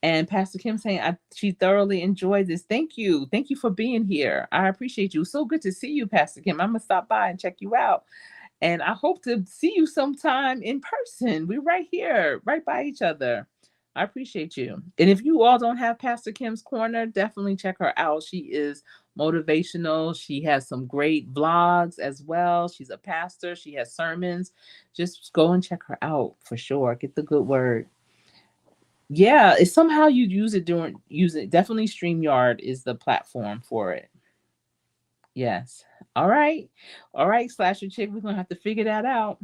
And Pastor Kim saying she thoroughly enjoyed this. Thank you. Thank you for being here. I appreciate you. So good to see you, Pastor Kim. I'm going to stop by and check you out. And I hope to see you sometime in person. We're right here, right by each other. I appreciate you. And if you all don't have Pastor Kim's Corner, definitely check her out. She is motivational. She has some great vlogs as well. She's a pastor. She has sermons. Just go and check her out for sure. Get the good word. Yeah, it's somehow you use it. Definitely StreamYard is the platform for it. Yes. All right. All right, Slasher Chick, we're gonna have to figure that out.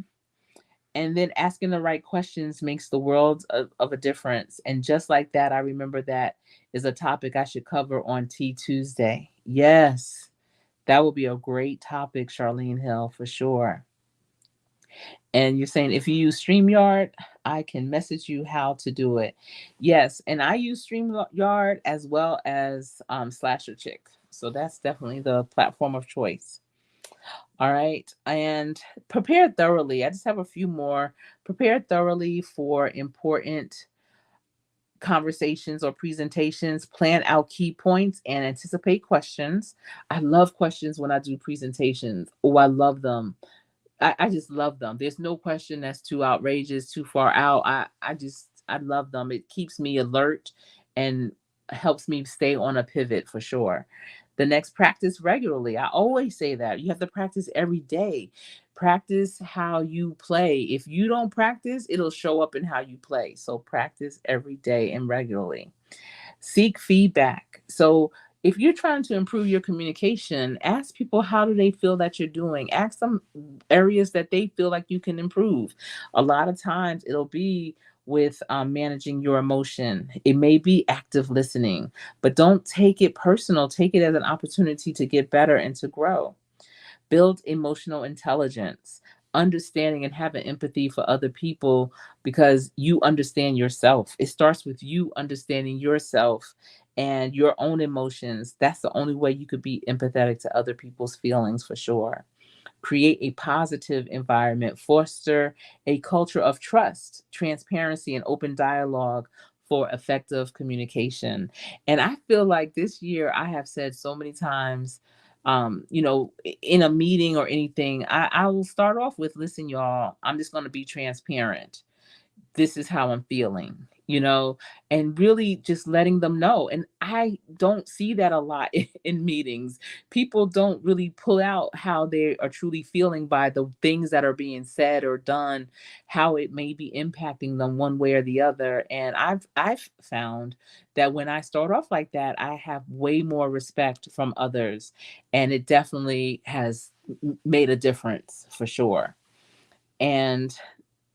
And then asking the right questions makes the world of a difference. And just like that, I remember that is a topic I should cover on Tea Tuesday. Yes. That will be a great topic, Charlene Hill, for sure. And you're saying if you use StreamYard, I can message you how to do it. Yes, and I use StreamYard as well as Slasher Chick. So that's definitely the platform of choice. All right. And prepare thoroughly. I just have a few more. Prepare thoroughly for important conversations or presentations, plan out key points and anticipate questions. I love questions when I do presentations. Oh, I love them. I just love them. There's no question that's too outrageous, too far out. I love them. It keeps me alert and helps me stay on a pivot for sure. The next, practice regularly. I always say that. You have to practice every day. Practice how you play. If you don't practice, it'll show up in how you play. So practice every day and regularly. Seek feedback. So if you're trying to improve your communication, ask people, how do they feel that you're doing? Ask them areas that they feel like you can improve. A lot of times it'll be with managing your emotion. It may be active listening, but don't take it personal. Take it as an opportunity to get better and to grow. Build emotional intelligence, understanding and having empathy for other people because you understand yourself. It starts with you understanding yourself and your own emotions. That's the only way you could be empathetic to other people's feelings for sure. Create a positive environment, foster a culture of trust, transparency, and open dialogue for effective communication. And I feel like this year I have said so many times, in a meeting or anything, I will start off with, listen, y'all, I'm just going to be transparent. This is how I'm feeling, and really just letting them know. And I don't see that a lot in meetings. People don't really pull out how they are truly feeling by the things that are being said or done, how it may be impacting them one way or the other. And I've found that when I start off like that, I have way more respect from others, and it definitely has made a difference for sure. And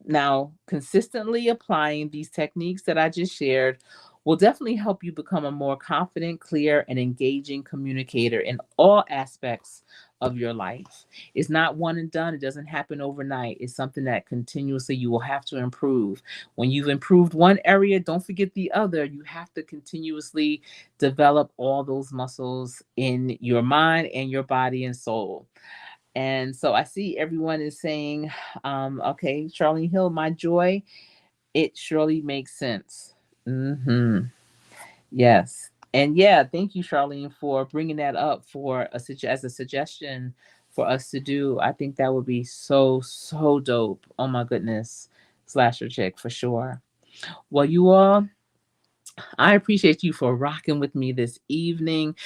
now, consistently applying these techniques that I just shared will definitely help you become a more confident, clear, and engaging communicator in all aspects of your life. It's not one and done, it doesn't happen overnight. It's something that continuously you will have to improve. When you've improved one area, don't forget the other. You have to continuously develop all those muscles in your mind and your body and soul. And so I see everyone is saying, okay, Charlene Hill, my joy, it surely makes sense. Yes. And yeah, thank you, Charlene, for bringing that up for as a suggestion for us to do. I think that would be so, so dope. Oh my goodness. Slasher chick for sure. Well, you all, I appreciate you for rocking with me this evening.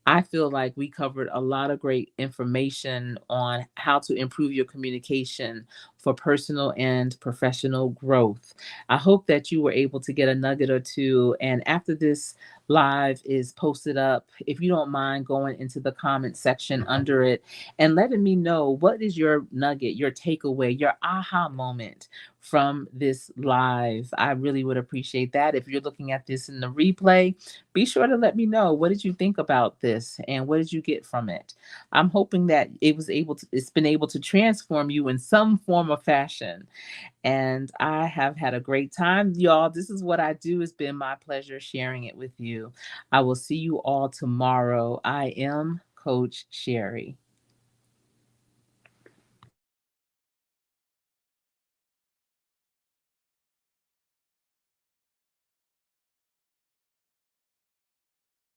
I feel like we covered a lot of great information on how to improve your communication for personal and professional growth. I hope that you were able to get a nugget or two. And after this live is posted up, if you don't mind going into the comment section under it and letting me know, what is your nugget, your takeaway, your aha moment from this live. I really would appreciate that. If you're looking at this in the replay, be sure to let me know, what did you think about this and what did you get from it. I'm hoping that it's been able to transform you in some form or fashion. And I have had a great time, y'all. This is what I do. It's been my pleasure sharing it with you. I will see you all tomorrow. I am Coach Sherry.